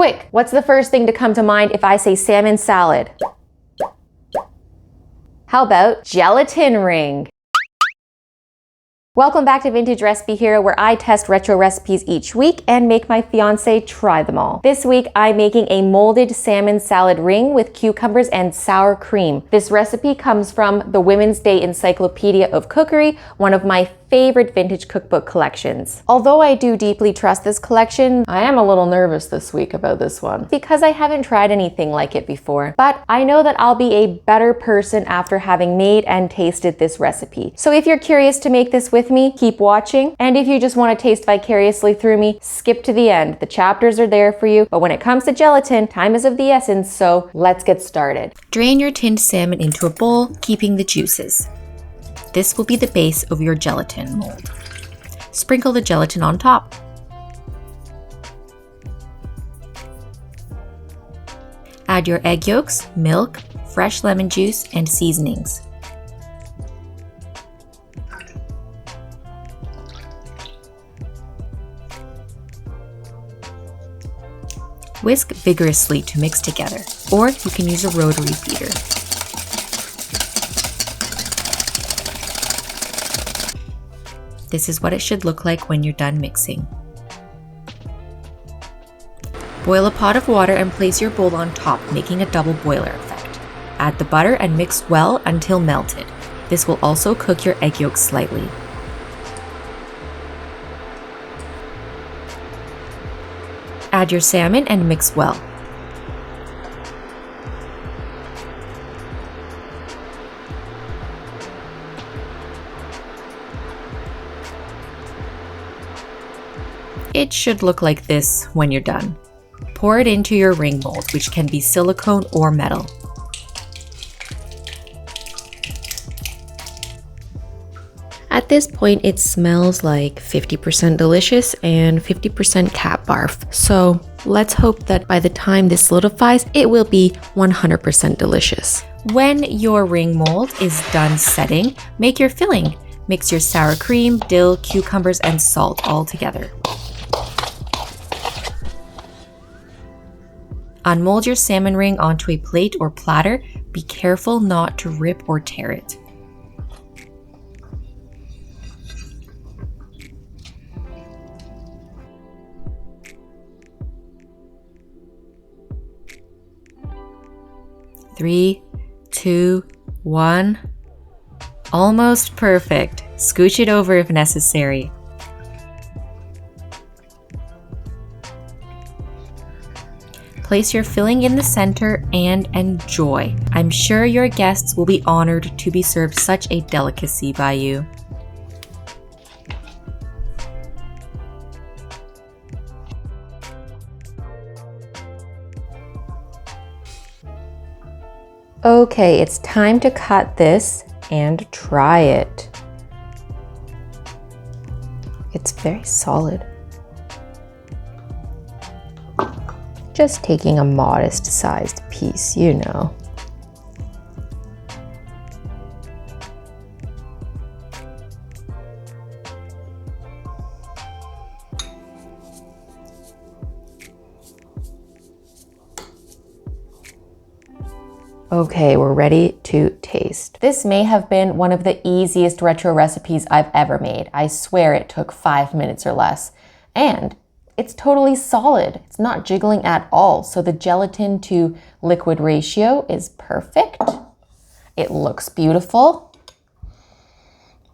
Quick, what's the first thing to come to mind if I say salmon salad? How about gelatin ring? Welcome back to Vintage Recipe Hero, where I test retro recipes each week and make my fiance try them all. This week, I'm making a molded salmon salad ring with cucumbers and sour cream. This recipe comes from the Women's Day Encyclopedia of Cookery, one of my favorite vintage cookbook collections. Although I do deeply trust this collection, I am a little nervous this week about this one because I haven't tried anything like it before. But I know that I'll be a better person after having made and tasted this recipe. So if you're curious to make this with me, keep watching. And if you just want to taste vicariously through me, skip to the end. The chapters are there for you. But when it comes to gelatin, time is of the essence, so let's get started. Drain your tinned salmon into a bowl, keeping the juices. This will be the base of your gelatin mold. Sprinkle the gelatin on top. Add your egg yolks, milk, fresh lemon juice, and seasonings. Whisk vigorously to mix together, or you can use a rotary beater. This is what it should look like when you're done mixing. Boil a pot of water and place your bowl on top, making a double boiler effect. Add the butter and mix well until melted. This will also cook your egg yolks slightly. Add your salmon and mix well. It should look like this when you're done. Pour it into your ring mold, which can be silicone or metal. At this point, it smells like 50% delicious and 50% cat barf. So let's hope that by the time this solidifies, it will be 100% delicious. When your ring mold is done setting, make your filling. Mix your sour cream, dill, cucumbers, and salt all together. Unmold your salmon ring onto a plate or platter. Be careful not to rip or tear it. Three, two, one. Almost perfect. Scooch it over if necessary. Place your filling in the center and enjoy. I'm sure your guests will be honored to be served such a delicacy by you. Okay, it's time to cut this and try it. It's very solid. Just taking a modest sized piece, you know. Okay, we're ready to taste. This may have been one of the easiest retro recipes I've ever made. I swear it took 5 minutes or less. And it's totally solid. It's not jiggling at all. So the gelatin to liquid ratio is perfect. It looks beautiful.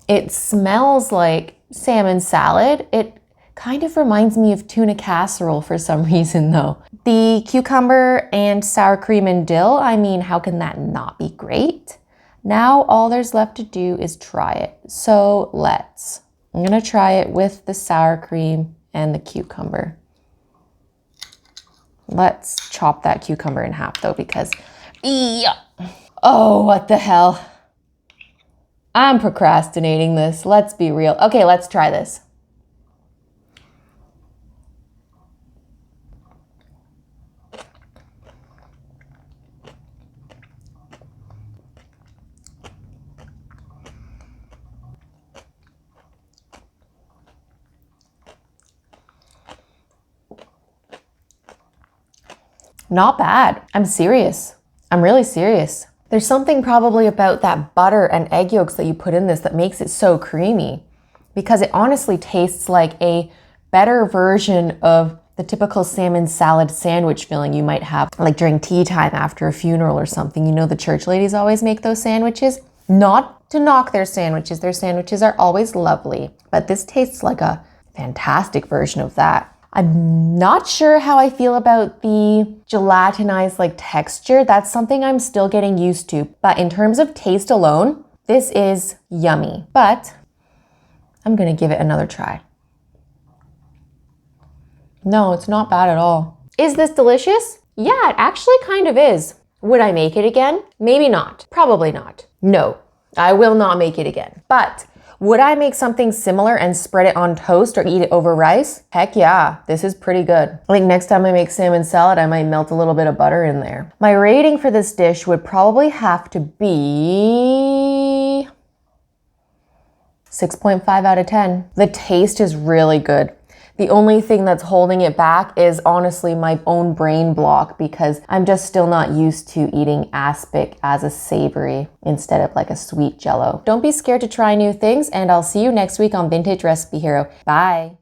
It smells like salmon salad. It kind of reminds me of tuna casserole for some reason though. The cucumber and sour cream and dill, I mean, how can that not be great? Now all there's left to do is try it. So I'm gonna try it with the sour cream and the cucumber. Let's chop that cucumber in half though, because, oh, what the hell? I'm procrastinating this, let's be real. Okay, let's try this. Not bad. I'm serious. I'm really serious. There's something probably about that butter and egg yolks that you put in this that makes it so creamy, because it honestly tastes like a better version of the typical salmon salad sandwich filling you might have like during tea time after a funeral or something. You know, the church ladies always make those sandwiches. Not to knock their sandwiches. Their sandwiches are always lovely, but this tastes like a fantastic version of that. I'm not sure how I feel about the gelatinized like texture. That's something I'm still getting used to. But in terms of taste alone, this is yummy. But I'm gonna give it another try. No, it's not bad at all. Is this delicious? Yeah, it actually kind of is. Would I make it again? Maybe not. Probably not. No, I will not make it again. But would I make something similar and spread it on toast or eat it over rice? Heck yeah, this is pretty good. I think next time I make salmon salad, I might melt a little bit of butter in there. My rating for this dish would probably have to be 6.5 out of 10. The taste is really good. The only thing that's holding it back is honestly my own brain block, because I'm just still not used to eating aspic as a savory instead of like a sweet jello. Don't be scared to try new things, and I'll see you next week on Vintage Recipe Hero. Bye.